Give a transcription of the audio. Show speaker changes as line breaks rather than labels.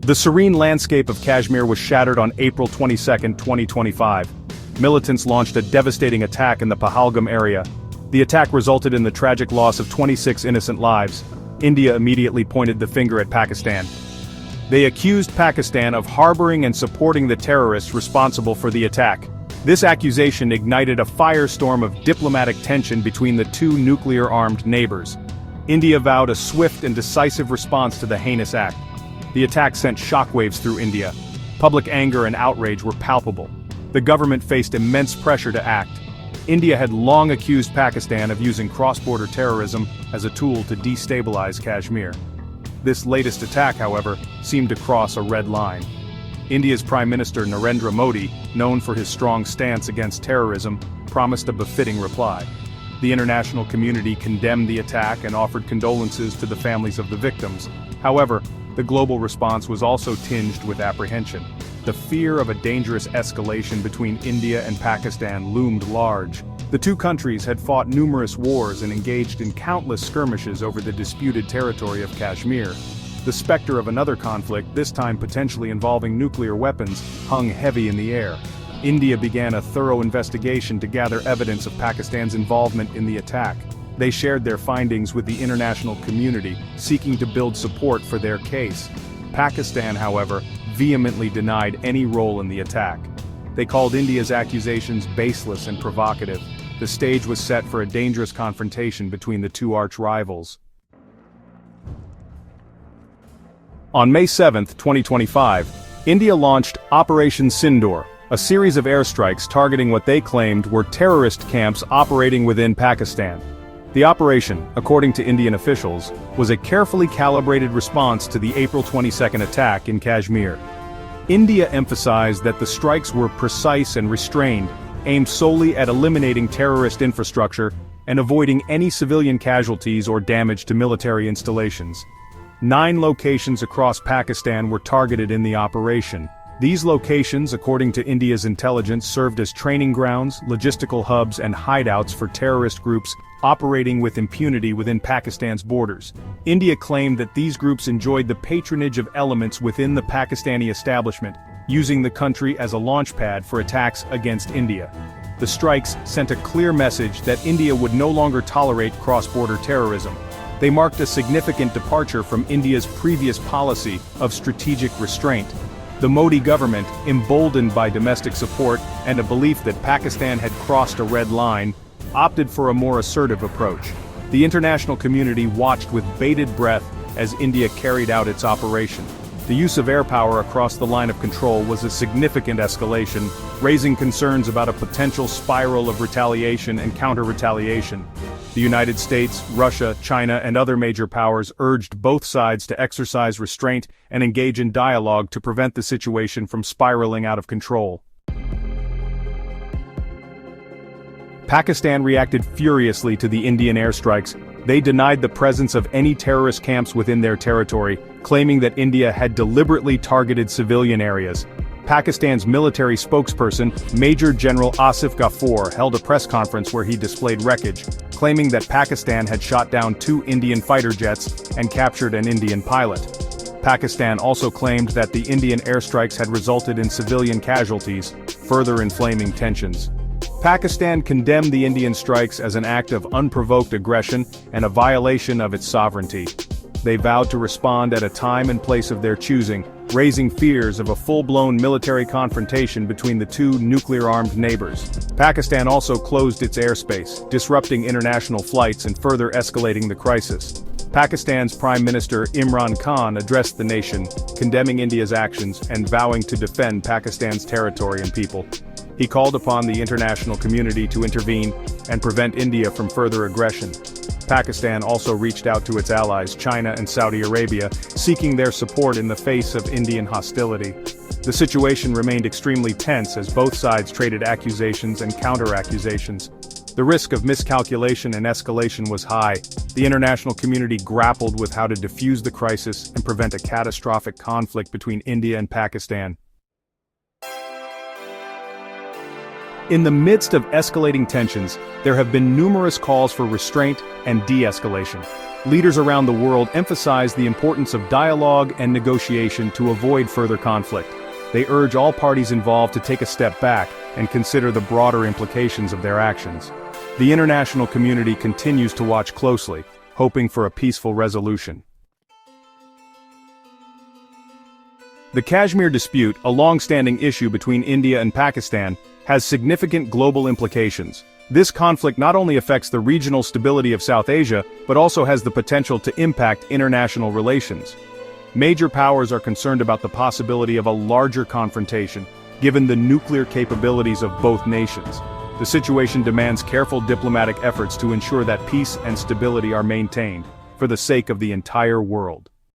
The serene landscape of Kashmir was shattered on April 22, 2025. Militants launched a devastating attack in the Pahalgam area. The attack resulted in the tragic loss of 26 innocent lives. India immediately pointed the finger at Pakistan. They accused Pakistan of harboring and supporting the terrorists responsible for the attack. This accusation ignited a firestorm of diplomatic tension between the two nuclear-armed neighbors. India vowed a swift and decisive response to the heinous act. The attack sent shockwaves through India. Public anger and outrage were palpable. The government faced immense pressure to act. India had long accused Pakistan of using cross-border terrorism as a tool to destabilize Kashmir. This latest attack, however, seemed to cross a red line. India's Prime Minister Narendra Modi, known for his strong stance against terrorism, promised a befitting reply. The international community condemned the attack and offered condolences to the families of the victims. However, the global response was also tinged with apprehension. The fear of a dangerous escalation between India and Pakistan loomed large. The two countries had fought numerous wars and engaged in countless skirmishes over the disputed territory of Kashmir. The specter of another conflict, this time potentially involving nuclear weapons, hung heavy in the air. India began a thorough investigation to gather evidence of Pakistan's involvement in the attack. They shared their findings with the international community, seeking to build support for their case. Pakistan, however, vehemently denied any role in the attack. They called India's accusations baseless and provocative. The stage was set for a dangerous confrontation between the two arch-rivals. On May 7, 2025, India launched Operation Sindoor, a series of airstrikes targeting what they claimed were terrorist camps operating within Pakistan. The operation, according to Indian officials, was a carefully calibrated response to the April 22 attack in Kashmir. India emphasized that the strikes were precise and restrained, aimed solely at eliminating terrorist infrastructure and avoiding any civilian casualties or damage to military installations. 9 locations across Pakistan were targeted in the operation. These locations, according to India's intelligence, served as training grounds, logistical hubs, and hideouts for terrorist groups operating with impunity within Pakistan's borders. India claimed that these groups enjoyed the patronage of elements within the Pakistani establishment, using the country as a launchpad for attacks against India. The strikes sent a clear message that India would no longer tolerate cross-border terrorism. They marked a significant departure from India's previous policy of strategic restraint. The Modi government, emboldened by domestic support and a belief that Pakistan had crossed a red line, opted for a more assertive approach. The international community watched with bated breath as India carried out its operation. The use of air power across the line of control was a significant escalation, raising concerns about a potential spiral of retaliation and counter-retaliation. The United States, Russia, China, and other major powers urged both sides to exercise restraint and engage in dialogue to prevent the situation from spiraling out of control. Pakistan reacted furiously to the Indian airstrikes. They denied the presence of any terrorist camps within their territory, claiming that India had deliberately targeted civilian areas. Pakistan's military spokesperson, Major General Asif Ghafoor, held a press conference where he displayed wreckage, claiming that Pakistan had shot down 2 Indian fighter jets and captured an Indian pilot. Pakistan also claimed that the Indian airstrikes had resulted in civilian casualties, further inflaming tensions. Pakistan condemned the Indian strikes as an act of unprovoked aggression and a violation of its sovereignty. They vowed to respond at a time and place of their choosing, raising fears of a full-blown military confrontation between the two nuclear-armed neighbors. Pakistan also closed its airspace, disrupting international flights and further escalating the crisis. Pakistan's Prime Minister Imran Khan addressed the nation, condemning India's actions and vowing to defend Pakistan's territory and people. He called upon the international community to intervene and prevent India from further aggression. Pakistan also reached out to its allies, China and Saudi Arabia, seeking their support in the face of Indian hostility. The situation remained extremely tense as both sides traded accusations and counter-accusations. The risk of miscalculation and escalation was high. The international community grappled with how to defuse the crisis and prevent a catastrophic conflict between India and Pakistan. In the midst of escalating tensions, there have been numerous calls for restraint and de-escalation. Leaders around the world emphasize the importance of dialogue and negotiation to avoid further conflict. They urge all parties involved to take a step back and consider the broader implications of their actions. The international community continues to watch closely, hoping for a peaceful resolution. The Kashmir dispute, a long-standing issue between India and Pakistan, has significant global implications. This conflict not only affects the regional stability of South Asia, but also has the potential to impact international relations. Major powers are concerned about the possibility of a larger confrontation, given the nuclear capabilities of both nations. The situation demands careful diplomatic efforts to ensure that peace and stability are maintained, for the sake of the entire world.